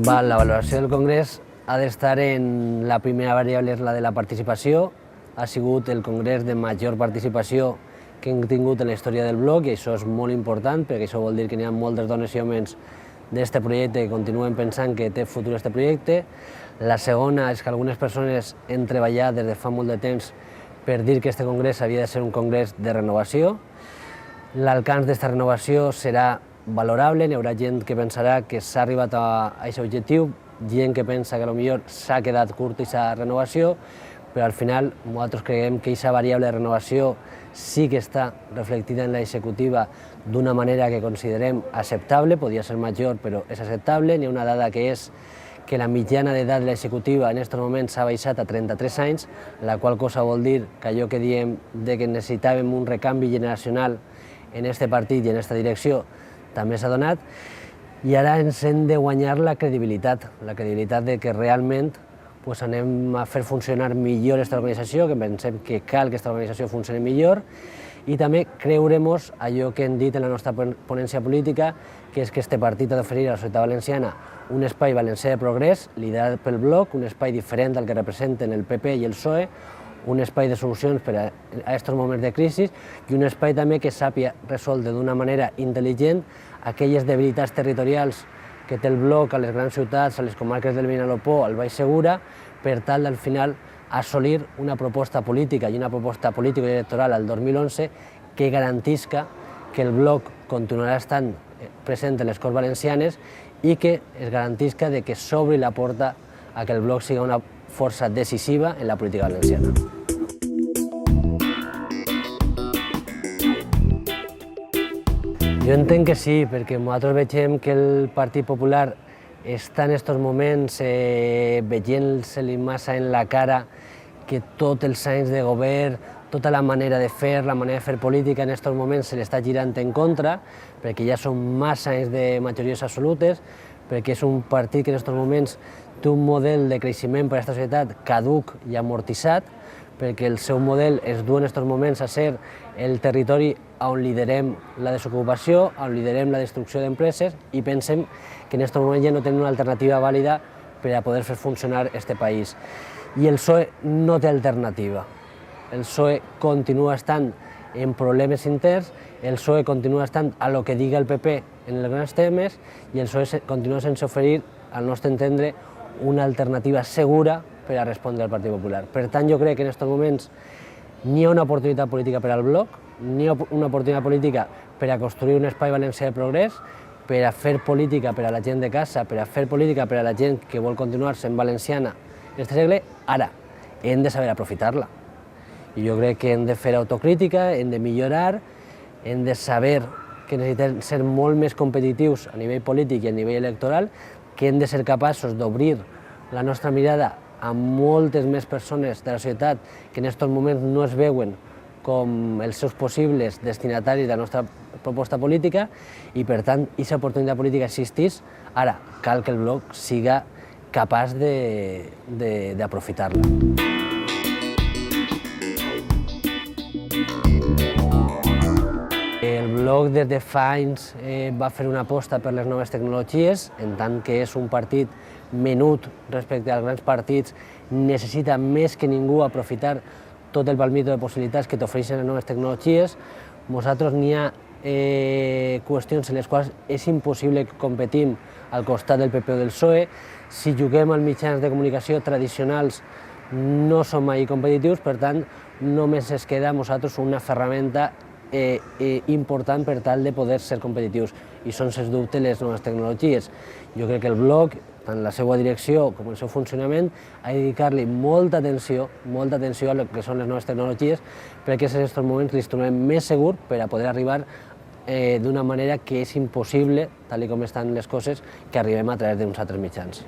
La valoració del Congrés ha d'estar en la primera variable, és la de la participació. Ha sigut el Congrés de major participació que hem tingut en la història del bloc i això és molt important perquè això vol dir que n'hi ha moltes dones i homes d'aquest projecte que continuen pensant que té futur aquest projecte. La segona és que algunes persones han treballat des de fa molt de temps per dir que aquest congrés havia de ser un congrés de renovació. L'alcance d'aquesta renovació serà valorable, n'hi haurà gent que pensarà que s'ha arribat a aquest objectiu, gent que pensa que potser s'ha quedat curt aquesta renovació, però al final nosaltres creiem que aquesta variable de renovació sí que està reflectida en l'executiva d'una manera que considerem acceptable, podia ser major però és acceptable. N'hi ha una dada que és que la mitjana d'edat de l'executiva en aquests moments s'ha baixat a 33 anys, la qual cosa vol dir que allò que diem de que necessitàvem un recanvi generacional en aquest partit i en aquesta direcció també s'ha donat, i ara ens hem de guanyar la credibilitat de que realment anem a fer funcionar millor aquesta organització, que pensem que cal que aquesta organització funcioni millor, i també creurem allò que hem dit en la nostra ponència política, que és que aquest partit ha d'oferir a la societat valenciana un espai valencià de progrés, liderat pel bloc, un espai diferent del que representen el PP i el PSOE, un espai de solucions per a aquests moments de crisi i un espai també que sàpiga resoldre d'una manera intel·ligent aquelles debilitats territorials que té el bloc a les grans ciutats, a les comarques del Vinalopó, al Baix Segura, per tal al final assolir una proposta política i una proposta política i electoral al 2011 que garantisca que el bloc continuarà estant present en les Corts Valencianes i que es garantisca que s'obri la porta a que el bloc sigui una força decisiva en la política valenciana. Jo entenc que sí, perquè nosaltres veiem que el Partit Popular està en aquests moments veient-se-li massa en la cara que tots els anys de govern, tota la manera de fer, la manera de fer política en aquests moments se li està girant en contra, perquè ja són massa anys de majories absolutes, perquè és un partit que en aquests moments té un model de creixement per a aquesta societat caduc i amortitzat, perquè el seu model es du en aquests moments a ser el territori on liderem la desocupació, on liderem la destrucció d'empreses i pensem que en aquests moments ja no tenim una alternativa vàlida per a poder fer funcionar aquest país. I el PSOE no té alternativa. El PSOE continua estant en problemes interns, el PSOE continua estant a lo que diga el PP en els grans temes i el PSOE continua sense oferir, al nostre entendre, una alternativa segura per a respondre al Partit Popular. Per tant, jo crec que en aquests moments ni hi ha una oportunitat política per al bloc, ni hi ha una oportunitat política per a construir un espai valencià de progrés, per a fer política per a la gent de casa, per a fer política per a la gent que vol continuar sent valenciana en aquest segle. Ara, hem de saber aprofitar-la. I jo crec que hem de fer autocrítica, hem de millorar, hem de saber que necessitem ser molt més competitius a nivell polític i a nivell electoral, que hem de ser capaços d'obrir la nostra mirada a moltes més persones de la societat que en aquests moments no es veuen com els seus possibles destinataris de la nostra proposta política i, per tant, aquesta oportunitat política existís. Ara, cal que el bloc siga capaç d'aprofitar-la. El bloc des de fa anys va fer una aposta per les noves tecnologies, en tant que és un partit menut respecte als grans partits, necessita més que ningú aprofitar tot el palmito de possibilitats que t'ofereixen les noves tecnologies. Nosaltres n'hi ha qüestions en les quals és impossible que competim al costat del PP o del PSOE. Si juguem als mitjans de comunicació tradicionals no som mai competitius, per tant, només ens queda a nosaltres una ferramenta important per tal de poder ser competitius, i són, sens dubte, les noves tecnologies. Jo crec que el bloc, tant la seva direcció com el seu funcionament, ha de dedicar-li molta atenció a el que són les noves tecnologies, perquè és en aquests moments l'instrument més segur per a poder arribar d'una manera que és impossible, tal com estan les coses, que arribem a través d'uns altres mitjans.